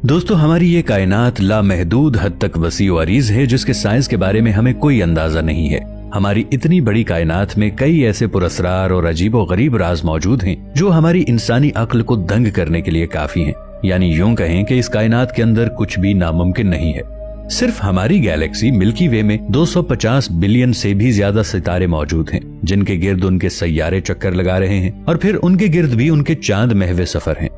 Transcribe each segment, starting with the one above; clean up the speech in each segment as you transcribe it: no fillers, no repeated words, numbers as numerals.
दोस्तों, हमारी ये कायनात लामहदूद हद तक वसी और अरीज है जिसके साइंस के बारे में हमें कोई अंदाजा नहीं है। हमारी इतनी बड़ी कायनात में कई ऐसे पुरस्कार और अजीबो गरीब राज मौजूद हैं जो हमारी इंसानी अक्ल को दंग करने के लिए काफी हैं। यानी यूं कहें कि इस कायनात के अंदर कुछ भी नामुमकिन नहीं है। सिर्फ हमारी गैलेक्सी मिल्की वे में 250 बिलियन से भी ज्यादा सितारे मौजूद हैं जिनके गिर्द उनके सैयारे चक्कर लगा रहे हैं और फिर उनके गिर्द भी उनके चांद महवे सफर हैं।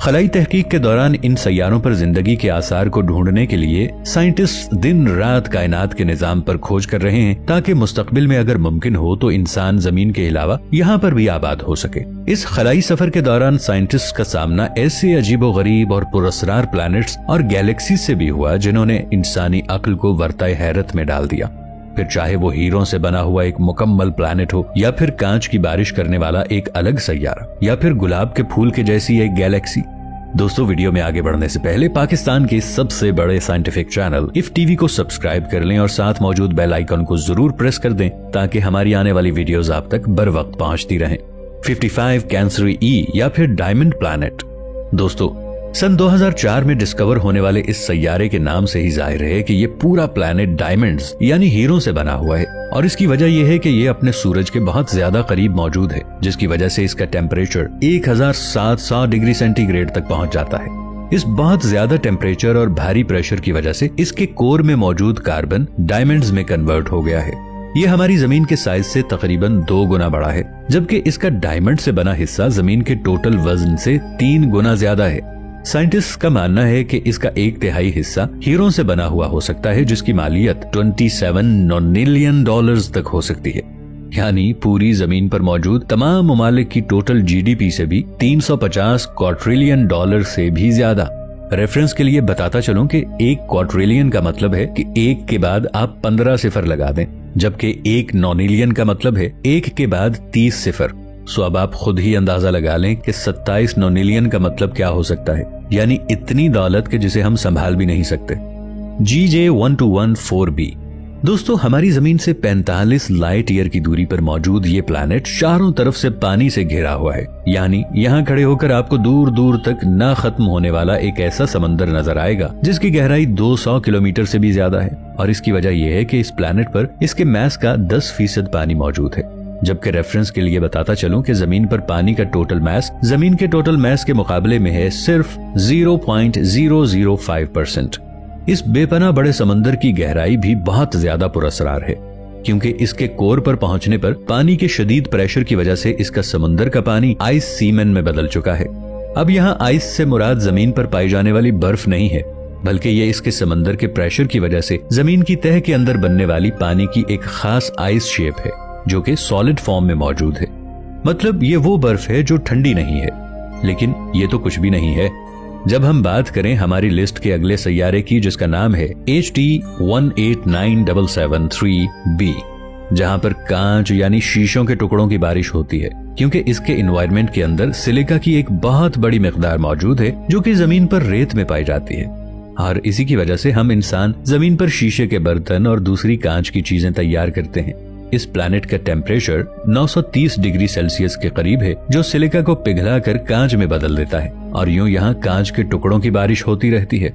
खलाई तहकीक के दौरान इन सैयारों पर जिंदगी के आसार को ढूंढने के लिए साइंटिस्ट दिन रात कायनात के निजाम पर खोज कर रहे हैं ताकि मुस्तकबिल में अगर मुमकिन हो तो इंसान जमीन के अलावा यहाँ पर भी आबाद हो सके। इस खलाई सफर के दौरान साइंटिस्ट का सामना ऐसे अजीबो गरीब और पुरस्कार प्लैनेट्स और गैलेक्सी से भी हुआ जिन्होंने इंसानी अक्ल को वर्ताए हैरत में डाल दिया। फिर चाहे वो हीरों से बना हुआ एक मुकम्मल प्लैनेट हो या फिर कांच की बारिश करने वाला एक अलग सैयारा या फिर गुलाब के फूल के जैसी एक गैलेक्सी। दोस्तों, वीडियो में आगे बढ़ने से पहले पाकिस्तान के सबसे बड़े साइंटिफिक चैनल इफ टीवी को सब्सक्राइब कर लें और साथ मौजूद बेल आइकन को जरूर प्रेस कर दें ताकि हमारी आने वाली वीडियोस आप तक बर वक्त पहुंचती रहें। 55 कैंसरी ई या फिर डायमंड प्लैनेट। दोस्तों, सन 2004 में डिस्कवर होने वाले इस सैयारे के नाम से ही जाहिर है कि ये पूरा प्लैनेट डायमंड्स यानी हीरों से बना हुआ है और इसकी वजह यह है कि ये अपने सूरज के बहुत ज्यादा करीब मौजूद है जिसकी वजह से इसका टेम्परेचर 1700 डिग्री सेंटीग्रेड तक पहुंच जाता है। इस बहुत ज्यादा टेम्परेचर और भारी प्रेशर की वजह से इसके कोर में मौजूद कार्बन डायमंड्स में कन्वर्ट हो गया है। ये हमारी जमीन के साइज से तकरीबन 2 गुना बड़ा है, जबकि इसका डायमंड से बना हिस्सा जमीन के टोटल वजन से 3 गुना ज्यादा है। साइंटिस्ट का मानना है कि इसका 1/3 हिस्सा हीरों से बना हुआ हो सकता है जिसकी मालियत 27 नॉनिलियन डॉलर्स तक हो सकती है। यानी पूरी जमीन पर मौजूद तमाम ममालिक की टोटल जीडीपी से भी 350 क्वाड्रिलियन डॉलर से भी ज्यादा। रेफरेंस के लिए बताता चलूं कि 1 क्वाड्रिलियन का मतलब है कि 1 के बाद आप 15 सिफर लगा दें, जबकि 1 नॉनिलियन का मतलब है 1 के बाद 30 सिफर। सो अब आप खुद ही अंदाजा लगा लें कि 27 नॉनिलियन का मतलब क्या हो सकता है। यानी इतनी दौलत के जिसे हम संभाल भी नहीं सकते। GJ1214b। दोस्तों, हमारी जमीन से 45 लाइट ईयर की दूरी पर मौजूद ये प्लैनेट चारों तरफ से पानी से घिरा हुआ है। यानी यहाँ खड़े होकर आपको दूर दूर तक ना खत्म होने वाला एक ऐसा समंदर नजर आएगा जिसकी गहराई 200 किलोमीटर से भी ज्यादा है। और इसकी वजह यह है कि इस प्लैनेट पर इसके मैस का 10% पानी मौजूद है, जबकि रेफरेंस के लिए बताता चलूं कि जमीन पर पानी का टोटल मैस जमीन के टोटल मैस के मुकाबले में है सिर्फ 0.005%। इस बेपनाह बड़े समंदर की गहराई भी बहुत ज्यादा पुरस्कार है क्योंकि इसके कोर पर पहुंचने पर पानी के शदीद प्रेशर की वजह से इसका समंदर का पानी आइस सीमेन में बदल चुका है। अब यहाँ आइस से मुराद जमीन पर पाई जाने वाली बर्फ नहीं है, बल्कि ये इसके समंदर के प्रेशर की वजह से जमीन की तह के अंदर बनने वाली पानी की एक खास आइस शेप है जो कि सॉलिड फॉर्म में मौजूद है। मतलब ये वो बर्फ है जो ठंडी नहीं है। लेकिन ये तो कुछ भी नहीं है। जब हम बात करें हमारी लिस्ट के अगले सैयारे की जिसका नाम है HT189773b, जहां पर कांच यानी शीशों के टुकड़ों की बारिश होती है क्योंकि इसके एनवायरनमेंट के अंदर सिलिका की एक बहुत बड़ी मिकदार मौजूद है जो कि जमीन पर रेत में पाई जाती है। और इसी की वजह से हम इंसान जमीन पर शीशे के बर्तन और दूसरी कांच की चीजें तैयार करते हैं। इस प्लैनेट का टेम्परेचर 930 डिग्री सेल्सियस के करीब है जो सिलिका को पिघलाकर कांच में बदल देता है और यूं यहाँ कांच के टुकड़ों की बारिश होती रहती है।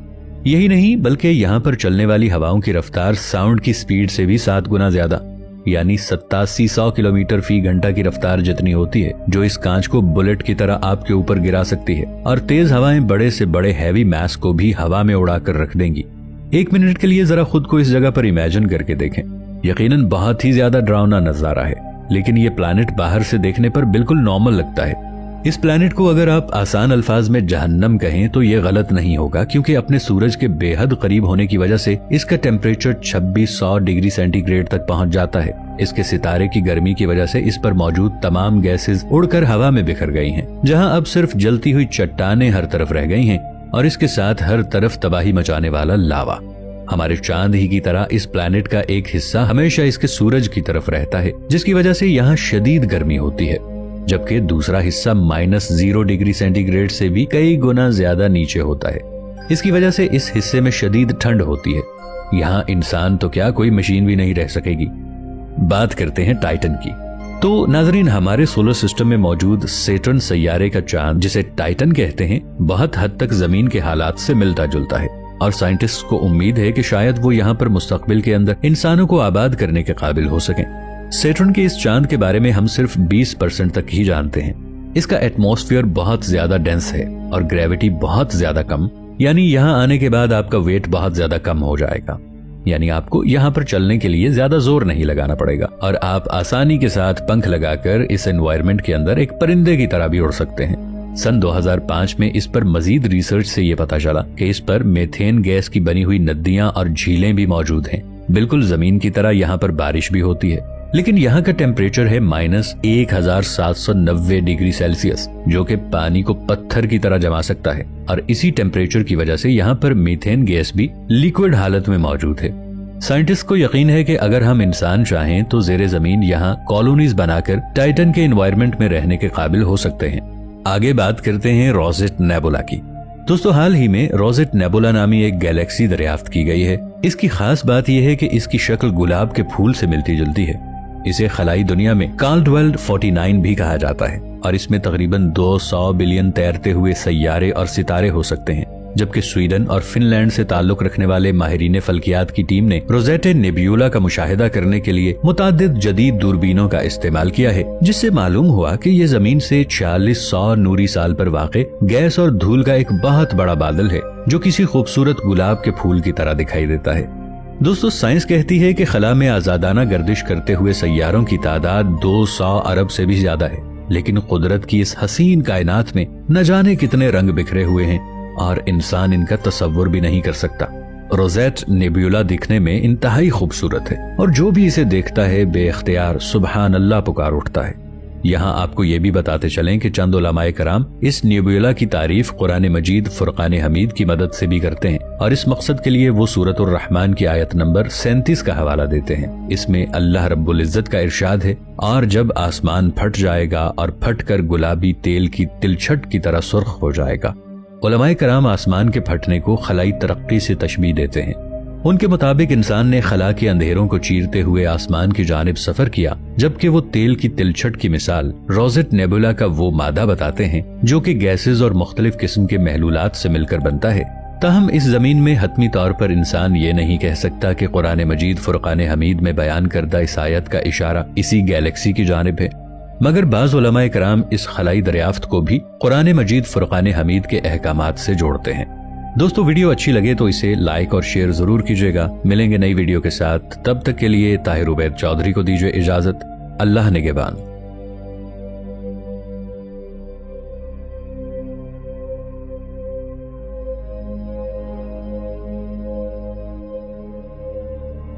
यही नहीं बल्कि यहाँ पर चलने वाली हवाओं की रफ्तार साउंड की स्पीड से भी 7 गुना ज्यादा यानी 8700 किलोमीटर फी घंटा की रफ्तार जितनी होती है, जो इस कांच को बुलेट की तरह आपके ऊपर गिरा सकती है। और तेज हवाएं बड़े से बड़े हैवी मैस को भी हवा में उड़ाकर रख देंगी। 1 मिनट के लिए जरा खुद को इस जगह पर इमेजिन करके देखें। यकीनन बहुत ही ज्यादा डरावना नजारा है, लेकिन ये प्लैनेट बाहर से देखने पर बिल्कुल नॉर्मल लगता है। इस प्लैनेट को अगर आप आसान अल्फाज में जहन्नम कहें तो ये गलत नहीं होगा, क्योंकि अपने सूरज के बेहद करीब होने की वजह से इसका टेम्परेचर 2600 डिग्री सेंटीग्रेड तक पहुंच जाता है। इसके सितारे की गर्मी की वजह से इस पर मौजूद तमाम गैसेस उड़कर हवा में बिखर गई हैं, जहां अब सिर्फ जलती हुई चट्टानें हर तरफ रह गई हैं और इसके साथ हर तरफ तबाही मचाने वाला लावा। हमारे चांद ही की तरह इस प्लैनेट का एक हिस्सा हमेशा इसके सूरज की तरफ रहता है, जिसकी वजह से यहाँ शदीद गर्मी होती है, जबकि दूसरा हिस्सा -0 डिग्री सेंटीग्रेड से भी कई गुना ज्यादा नीचे होता है। इसकी वजह से इस हिस्से में शदीद ठंड होती है। यहाँ इंसान तो क्या, कोई मशीन भी नहीं रह सकेगी। बात करते हैं टाइटन की। तो नाजरीन, हमारे सोलर सिस्टम में मौजूद सेटर्न सैयारे का चांद, जिसे टाइटन कहते हैं, बहुत हद तक जमीन के हालात से मिलता जुलता है और साइंटिस्ट को उम्मीद है कि शायद वो यहाँ पर मुस्तकबिल के अंदर इंसानों को आबाद करने के काबिल हो सकें। सेटर्न के इस चांद के बारे में हम सिर्फ 20% तक ही जानते हैं। इसका एटमॉस्फेयर बहुत ज्यादा डेंस है और ग्रेविटी बहुत ज्यादा कम, यानी यहाँ आने के बाद आपका वेट बहुत ज्यादा कम हो जाएगा, यानी आपको यहाँ पर चलने के लिए ज्यादा जोर नहीं लगाना पड़ेगा और आप आसानी के साथ पंख लगाकर इस एनवायरनमेंट के अंदर एक परिंदे की तरह भी उड़ सकते हैं। सन 2005 में इस पर मजीद रिसर्च से ये पता चला कि इस पर मीथेन गैस की बनी हुई नदियां और झीलें भी मौजूद हैं। बिल्कुल जमीन की तरह यहाँ पर बारिश भी होती है, लेकिन यहाँ का टेम्परेचर है -1790 डिग्री सेल्सियस, जो कि पानी को पत्थर की तरह जमा सकता है और इसी टेम्परेचर की वजह से यहाँ पर मीथेन गैस भी लिक्विड हालत में मौजूद है। साइंटिस्ट को यकीन है कि अगर हम इंसान चाहें तो जेरे जमीन यहाँ कॉलोनीज बनाकर टाइटन के एनवायरनमेंट में रहने के काबिल हो सकते हैं। आगे बात करते हैं रोजेट नेबुला की। दोस्तों, हाल ही में रोजेट नेबुला नामी एक गैलेक्सी दरियाफ्त की गई है। इसकी खास बात यह है कि इसकी शक्ल गुलाब के फूल से मिलती जुलती है। इसे खलाई दुनिया में कार्लडवेल 49 भी कहा जाता है और इसमें तकरीबन 200 बिलियन तैरते हुए सैयारे और सितारे हो सकते हैं। जबकि स्वीडन और फिनलैंड से ताल्लुक रखने वाले माहिरीन फल्कियात की टीम ने रोजेटे नेब्यूला का मुशाहिदा करने के लिए मुतादिद जदीद दूरबीनों का इस्तेमाल किया है, जिससे मालूम हुआ कि ये जमीन से 4600 नूरी साल पर वाक़े गैस और धूल का एक बहुत बड़ा बादल है, जो किसी खूबसूरत गुलाब के फूल की तरह दिखाई देता है। दोस्तों, साइंस कहती है कि खला में आजादाना गर्दिश करते हुए सैयारों की तादाद 200 अरब से भी ज्यादा है, लेकिन कुदरत की इस हसीन कायनात में न जाने कितने रंग बिखरे हुए हैं और इंसान इनका तसव्वुर भी नहीं कर सकता। रोजेट नेब्यूला दिखने में इंतहाई खूबसूरत है और जो भी इसे देखता है बेख्तियार सुबहान अल्लाह पुकार उठता है। यहाँ आपको ये भी बताते चलें कि चंद उलमाए कराम इस नेब्यूला की तारीफ कुरान मजीद फुरकान हमीद की मदद से भी करते हैं और इस मकसद के लिए वो सूरत उर रहमान की आयत नंबर 37 का हवाला देते हैं। इसमें अल्लाह रब्बुल इज्जत का इरशाद है, और जब आसमान फट जाएगा और फट कर गुलाबी तेल की तिलछट की तरह सुर्ख हो जाएगा। उलमाए कराम आसमान के फटने को खलाई तरक्की से तशबीह देते हैं। उनके मुताबिक इंसान ने खला के अंधेरों को चीरते हुए आसमान की जानिब सफर किया, जबकि वो तेल की तिलछट की मिसाल रोजेट नेबुला का वो मादा बताते हैं जो कि गैसेज और मुख्तलिफ किस्म के महलूलात से मिलकर बनता है। ताहम इस जमीन में हतमी तौर पर इंसान ये नहीं कह सकता कि कुरान मजीद फुरकान हमीद में बयान करदा इस आयत का इशारा इसी गैलेक्सी की जानिब है, मगर बाज़ उलमाए कराम इस खलाई दरियाफ्त को भी कुरान मजीद फुरकान हमीद के अहकामात से जोड़ते हैं। दोस्तों, वीडियो अच्छी लगे तो इसे लाइक और शेयर जरूर कीजिएगा। मिलेंगे नई वीडियो के साथ, तब तक के लिए ताहिर उबैद चौधरी को दीजिए इजाजत। अल्लाह निगहबान।